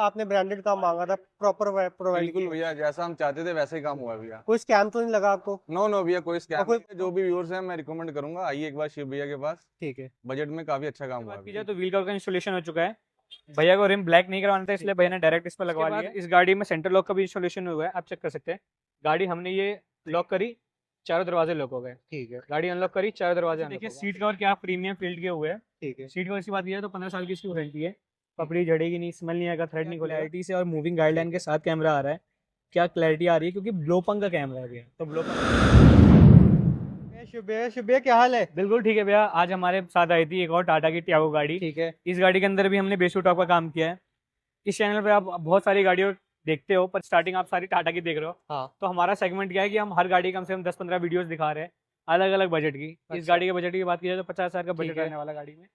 आपने ब्रांडेड काम मांगा था, प्रॉपर प्रोवाइड बिल्कुल किया। भैया, जैसा हम चाहते थे वैसे ही काम हुआ है भैया। कोई स्कैम तो नहीं लगा आपको? नो नो भैया, कोई स्कैम कोई- नहीं है। जो भी व्यूअर्स हैं मैं रिकमेंड करूंगा, आइए एक बार शिव भैया के पास। ठीक है। बजट में काफी अच्छा काम हुआ बात है की भैया। जाए तो व्हील कवर का इंस्टॉलेशन हो चुका है। भैया को रिम ब्लैक नहीं करवाना था, इसलिए भैया ने डायरेक्ट इस पर लगवा लिया। इस गाड़ी में सेंटर लॉक का भी इंस्टॉलेशन हुआ है, आप चेक कर सकते हैं। गाड़ी हमने ये लॉक करी, चारों दरवाजे लॉक हो गए। ठीक है। गाड़ी अनलॉक करी, चारों दरवाजे देखिए। सीट कवर क्या प्रीमियम फील्ड के हुए हैं। ठीक है। सीट कवर की बात की जाए तो 15 साल की इसकी वारंटी है। पपड़ी झड़ेगी नहीं, स्मेल नहीं आएगा, थ्रेड नहीं खुलेगा। क्लैरिटी से और मूविंग गाइडलाइन के साथ कैमरा आ रहा है। क्या क्लैरिटी आ रही है, क्योंकि ब्लोपंग का कैमरा है भैया, तो शुभ भैया क्या हाल है? बिल्कुल ठीक है भैया। आज हमारे साथ आई थी एक और टाटा की टियागो गाड़ी। ठीक है। इस गाड़ी के अंदर भी हमने बेसू टॉप का काम किया है। इस चैनल पे आप बहुत सारी गाड़ियों देखते हो, पर स्टार्टिंग आप सारी टाटा की देख रहे हो। हाँ। तो हमारा सेगमेंट क्या है कि हम हर गाड़ी कम से कम 10-15 वीडियोस दिखा रहे हैं, अलग अलग बजट की। इस अच्छा। गाड़ी के बजट की बात की जाए तो 50,000 का ठीक बजट है। रहने वाला गाड़ी में,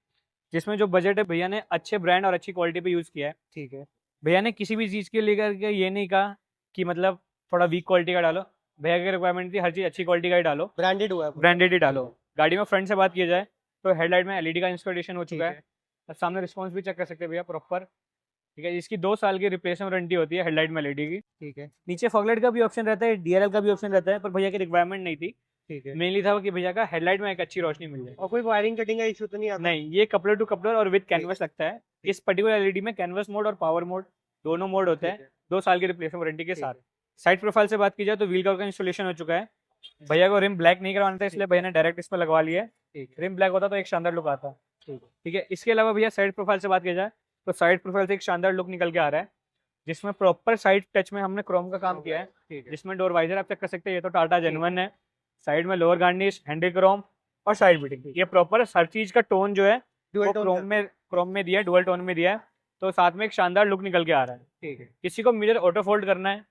जिसमें जो बजट है भैया ने अच्छे ब्रांड और अच्छी क्वालिटी पे यूज़ किया है। ठीक है। भैया ने किसी भी चीज़ के लेकर के ये नहीं कहा कि मतलब थोड़ा वीक क्वालिटी का डालो। भैया की रिक्वायरमेंट थी हर चीज़ अच्छी क्वालिटी का ही डालो, ब्रांडेड हुआ है। ब्रांडेड ही डालो। गाड़ी में फ्रंट से बात की जाए तो हेडलाइट में एलईडी का इंस्टॉलेशन हो ठीक चुका है। है। और सामने रिस्पॉन्स भी चेक कर सकते हैं भैया प्रॉपर। ठीक है, इसकी 2 साल की रिप्लेसमेंट वारंटी होती है हेडलाइट में एलईडी की। ठीक है। नीचे फॉगलाइट का भी ऑप्शन रहता है, डीआरएल का भी ऑप्शन रहता है, पर भैया की रिक्वायरमेंट नहीं थी। ठीक है। मेनली था कि भैया का हेडलाइट में एक अच्छी रोशनी मिल जाए। और कोई वायरिंग कटिंग का इशू तो नहीं आता? नहीं, ये कपलर टू कपलर और विद कैनवस लगता है। इस पर्टिकुलर एलईडी में कैनवस मोड और पावर मोड दोनों मोड होते हैं, 2 साल की रिप्लेसमेंट वारंटी के साथ। साइड प्रोफाइल से बात की जाए तो व्हील कवर का इंस्टॉलेशन हो चुका है। भैया को रिम ब्लैक नहीं करवाना था, इसलिए भैया ने डायरेक्ट इस पर लगवा लिया है। रिम ब्लैक होता तो एक शानदार लुक आता। ठीक है। इसके अलावा भैया साइड प्रोफाइल से बात की जाए तो साइड प्रोफाइल से एक शानदार लुक निकल के आ रहा है, जिसमें प्रॉपर साइड टच में हमने क्रोम का काम किया है। जिसमें डोर वाइजर आप चेक कर सकते हैं, ये तो टाटा जेन्युइन है। साइड में लोअर गार्निश, हैंडल क्रोम और साइड बिटिंग, ये प्रॉपर हर चीज का टोन जो है वो क्रोम में दिया है, डुअल टोन में दिया है। तो साथ में एक शानदार लुक निकल के आ रहा है। ठीक है। किसी को मिरर ऑटो फोल्ड करना है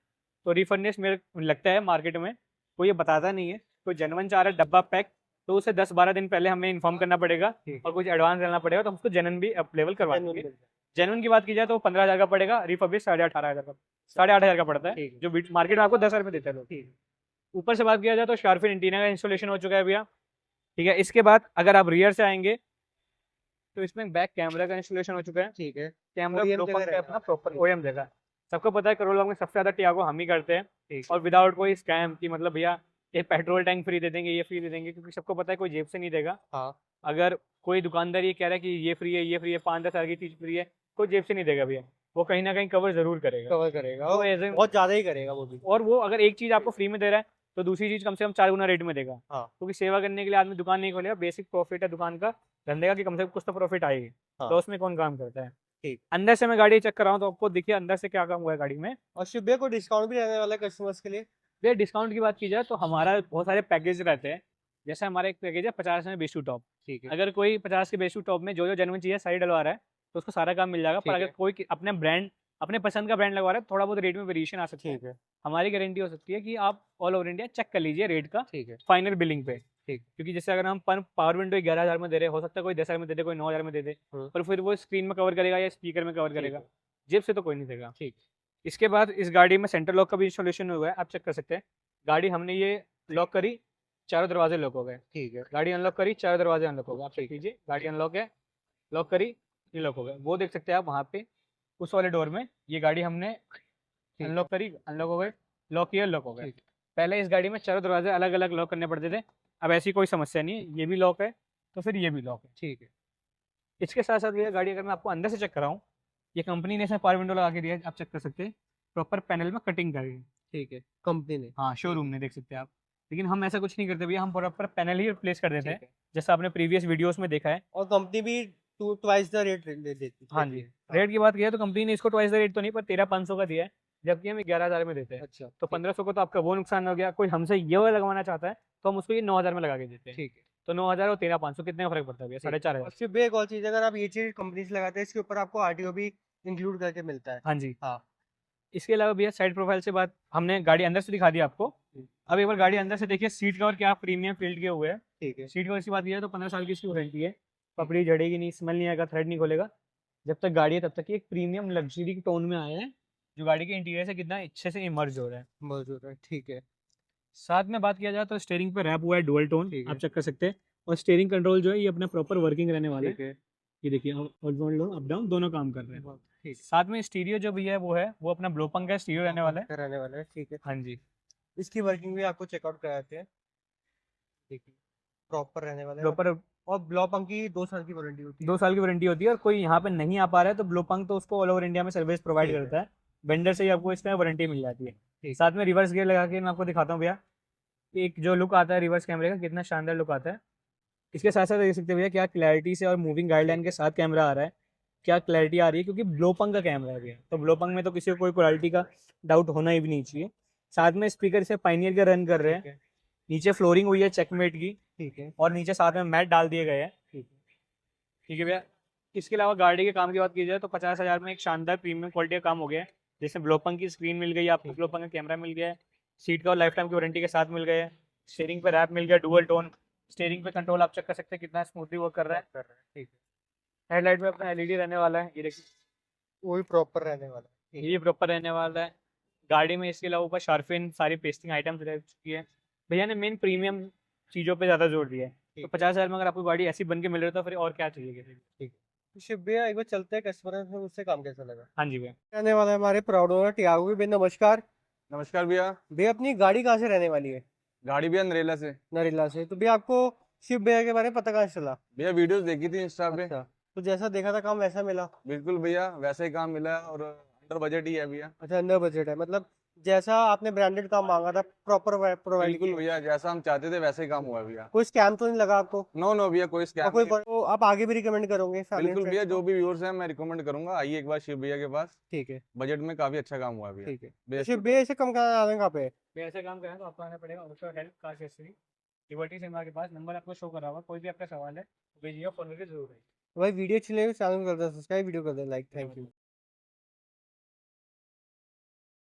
तो रिफर्निश मेरे लगता है मार्केट में कोई ये बताता नहीं है। कोई जेन्युइन चाह रहा है डब्बा पैक, तो उसे 10-12 दिन पहले हमें इन्फॉर्म करना पड़ेगा और कुछ एडवांस लेना पड़ेगा, तो हम उसको जेन्युइन भी अवेलेबल करवा देंगे। जेन्युइन की बात की जाए तो 15,000 का पड़ेगा, रिफर्बिश 18,500 का, 8,500 का पड़ता है, जो मार्केट में आपको 10,000 में देते हैं लोग। ऊपर से बात किया जाए तो शार्फिन एंटीना का इंस्टॉलेशन हो चुका है भैया। ठीक है। इसके बाद अगर आप रियर से आएंगे तो इसमें बैक कैमरा का इंस्टॉलेशन हो चुका है। ठीक है। कैमरा OEM अपना प्रॉपर ओएम देगा। सबको पता है करोड़ लोग में सबसे ज्यादा टियागो हम ही करते हैं, और विदाउट कोई स्कैम की मतलब भैया ये पेट्रोल टैंक फ्री दे देंगे, ये फ्री दे देंगे, क्योंकि सबको पता है कोई जेब से नहीं देगा। हाँ। अगर कोई दुकानदार ये कह रहा है कि ये फ्री है, ये फ्री है, 5-10 हज़ार की चीज फ्री है, कोई जेब से नहीं देगा भैया, वो कहीं ना कहीं कवर जरूर करेगा। कवर करेगा, तो बहुत ज्यादा ही करेगा वो भी। और वो अगर एक चीज आपको फ्री में दे रहा है तो दूसरी चीज कम से कम 4 गुना रेट में देगा। हाँ। क्योंकि सेवा करने के लिए आदमी दुकान नहीं खोलेगा, बेसिक प्रॉफिट है दुकान का, धंधे का, कि कम से कम कुछ तो प्रॉफिट आएगी। हाँ। तो उसमें कौन काम करता है। ठीक। अंदर से मैं गाड़ी चेक कर रहा हूँ तो आपको देखिए अंदर से क्या काम हुआ है गाड़ी में। और शुभ भैया को डिस्काउंट भी रहने वाला है कस्टमर्स के लिए? भैया डिस्काउंट की बात की जाए तो हमारा बहुत सारे पैकेज रहते हैं। जैसे हमारा एक पैकेज है 50 में बेशू टॉप। ठीक है। अगर कोई 50 के बेशू टॉप में जो जो जेन्युइन चीज़ सारी डलवा रहा है तो उसको सारा काम मिल जाएगा। पर अगर कोई अपने ब्रांड, अपने पसंद का ब्रांड लगवा रहा है, थोड़ा बहुत रेट में वेरिएशन आ सकती है। ठीक है। हमारी गारंटी हो सकती है कि आप ऑल ओवर इंडिया चेक कर लीजिए रेट का। ठीक है। फाइनल बिलिंग पे। ठीक। क्योंकि जैसे अगर हम पावर विंडो 11,000 में दे रहे, हो सकता है कोई 10,000 में दे दे, कोई 9,000 में दे दे, पर फिर वो स्क्रीन में कवर करेगा या स्पीकर में कवर करेगा, जेब से तो कोई नहीं देगा। ठीक। इसके बाद इस गाड़ी में सेंटर लॉक का भी इंस्टॉलेशन हुआ है, आप चेक कर सकते हैं। गाड़ी हमने ये लॉक करी, चारों दरवाजे लॉक हो गए। ठीक है। गाड़ी अनलॉक करी, चारों दरवाजे अनलॉक हो गए। आप चेक कीजिए, गाड़ी अनलॉक है, लॉक करी, ये लॉक हो गए। वो देख सकते हैं आप वहाँ पे उस वाले डोर में, ये गाड़ी हमने अनलॉक करी, अनलॉक हो गए, लॉक किया, लॉक हो गए। पहले इस गाड़ी में चारों दरवाजे अलग अलग लॉक करने पड़ते थे, अब ऐसी कोई समस्या नहीं है। ये भी लॉक है तो फिर ये भी लॉक है। ठीक है। इसके साथ साथ ये गाड़ी अगर मैं आपको अंदर से चेक कराऊँ, ये कंपनी ने इसमें पावर विंडो लगा के दिया है, आप चेक कर सकते हैं। प्रॉपर पैनल में कटिंग करी है। ठीक है। कंपनी ने? हाँ, शोरूम ने, देख सकते हैं आप। लेकिन हम ऐसा कुछ नहीं करते भैया, हम प्रॉपर पैनल ही रिप्लेस कर देते हैं, जैसा आपने प्रीवियस वीडियोस में देखा है। और कंपनी भी ट्वाइस द रेट दे देती है। हाँ जी। रेट की बात की तो कंपनी ने इसको ट्वाइस द रेट तो नहीं, पर 13,500 का दिया है, जबकि हम 11,000 में देते हैं। अच्छा। तो 1,500 को तो आपका वो नुकसान हो गया। कोई हमसे ये वाला लगवाना चाहता है तो हम उसको ये 9,000 में लगा के देते हैं। ठीक है। तो 9,000 और 13,500 कितने का फर्क पड़ता है भैया? 4,500। और शुभ भैया एक और चीज, अगर आप ये चीज कंपनी से लगाते हैं इसके ऊपर आपको आरटीओ भी इंक्लूड करके मिलता है। हाँ जी। हाँ। इसके अलावा भैया साइड प्रोफाइल से बात, हमने गाड़ी अंदर से दिखा दी आपको। अब एक बार गाड़ी अंदर से देखिए, सीट कवर क्या प्रीमियम फील्ड के हुए हैं। ठीक है। सीट कवर की बात की जाए तो 15 साल की इसकी वारंटी है। पपड़ी झड़ेगी नहीं, स्मेल नहीं आएगा, थ्रेड नहीं खोलेगा। जब तक गाड़ी है तब तक ये एक प्रीमियम लग्जरी के टोन में आया है, जो गाड़ी के इंटीरियर से कितना अच्छे से इमर्ज हो रहा है। मौजूद है। ठीक है। साथ में बात किया जाए तो स्टीयरिंग पे रैप हुआ है डुअल टोन, ठीक है। आप चेक कर सकते हैं। और स्टीयरिंग कंट्रोल जो है ये अपना प्रॉपर वर्किंग रहने वाला है। ठीक है। ये देखिए, अप डाउन दोनों काम कर रहे हैं। ठीक। साथ में स्टीरियो जो भी है वो अपना ब्लोपंग का स्टीरियो रहने वाला है। का रहने वाला है, ठीक है। हाँ जी, इसकी वर्किंग भी आपको चेकआउट कराते हैं, देखिए प्रॉपर रहने वाला है। ब्लोपर और ब्लॉपंग की 2 साल की वारंटी होती है। 2 साल की वारंटी होती है, और कोई यहाँ पे नहीं आ पा रहा है तो ब्लोपंग तो उसको ऑल ओवर इंडिया में सर्विस प्रोवाइड ठीक है। करता है। वेंडर से ही आपको इसमें वारंटी मिल जाती है। ठीक। साथ में रिवर्स गियर लगा के मैं आपको दिखाता हूँ भैया, एक जो लुक आता है रिवर्स कैमरे का, कितना शानदार लुक आता है। इसके साथ साथ देख सकते हैं भैया क्या क्लैरिटी से और मूविंग गाइडलाइन के साथ कैमरा आ रहा है, क्या क्लैरिटी आ रही है, क्योंकि ब्लोपंग का कैमरा है भैया, तो ब्लोपंग में तो किसी को कोई क्वालिटी का डाउट होना ही भी नहीं चाहिए। साथ में स्पीकर से पाइनियर का रन कर रहे ठीक हैं, है, नीचे फ्लोरिंग हुई है चेकमेट की, ठीक है, और नीचे साथ में मैट डाल दिए गए हैं। ठीक है। ठीक है भैया। इसके अलावा गाड़ी के काम की बात की जाए तो 50,000 में एक शानदार प्रीमियम क्वालिटी का काम हो गया है, जिसमें ब्लोपंग की स्क्रीन मिल गई, आपको ठीक है। ब्लोपंग का कैमरा मिल गया है, सीट का और लाइफ टाइम की वारंटी के साथ मिल गया है, स्टीयरिंग पे रैप मिल गया डुअल टोन, स्टीयरिंग पे कंट्रोल आप चेक कर सकते हैं कितना स्मूथली वर्क कर रहा है। कर रहा है, ठीक है। हेडलाइट में अपना एलईडी रहने वाला है, ये देखिए वो भी प्रॉपर रहने वाला है, ठीक है। ये प्रॉपर रहने वाला है। गाड़ी में इसके अलावा ऊपर शार्फिन सारी पेस्टिंग आइटम्स रह चुकी है। भैया ने मेन प्रीमियम चीज़ों पे ज़्यादा जोर दिया है, तो ठीक है। 50,000 में अगर आपको गाड़ी ऐसी बन के मिल रही है तो फिर और क्या चाहिए। शिव भैया एक बार चलते हैं कस्टमर से, उससे काम कैसा लगा। हाँ जी भैया। रहने वाला है हमारे प्राउड ओनर टियागो की। भैया नमस्कार। नमस्कार भैया। भैया अपनी गाड़ी कहाँ से रहने वाली है। गाड़ी भैया नरेला से। नरेला से। तो भैया आपको शिव भैया के बारे में पता कहाँ से चला। भैया वीडियोस देखी थी इंस्टा पे। अच्छा, तो जैसा देखा था काम वैसा मिला। बिल्कुल भैया वैसा ही काम मिला है, और अंडर बजट ही है भैया। अच्छा, अंडर बजट है, मतलब जैसा आपने ब्रांडेड काम मांगा था प्रॉपर प्रोवाइड बिल्कुल किया। भैया जैसा हम चाहते थे वैसा ही काम हुआ है भैया। कोई स्कैम तो नहीं लगा आपको। नो नो भैया कोई और स्कैम कोई नहीं। तो आप आगे भी रिकमेंड करोगे family बिल्कुल and भैया friends जो को? भी व्यूअर्स हैं मैं रिकमेंड करूंगा, आइए एक बार शिव भैया के पास। ठीक है, बजट में काफी अच्छा काम हुआ है भैया। ठीक है। तो बेस्ट शिव भैया इसे कम करना आ रहे हैं कहाँ पे। भैया ऐसे काम करें तो आपको आना पड़ेगा auto help car accessory, liberty cinema के पास, नंबर आपको शो कर रहा होगा। कोई भी आपका सवाल है भेजिए, फोन करके जरूर है। भाई वीडियो अच्छी लगी चैनल को कर दो सब्सक्राइब, वीडियो कर दो लाइक। Thank you.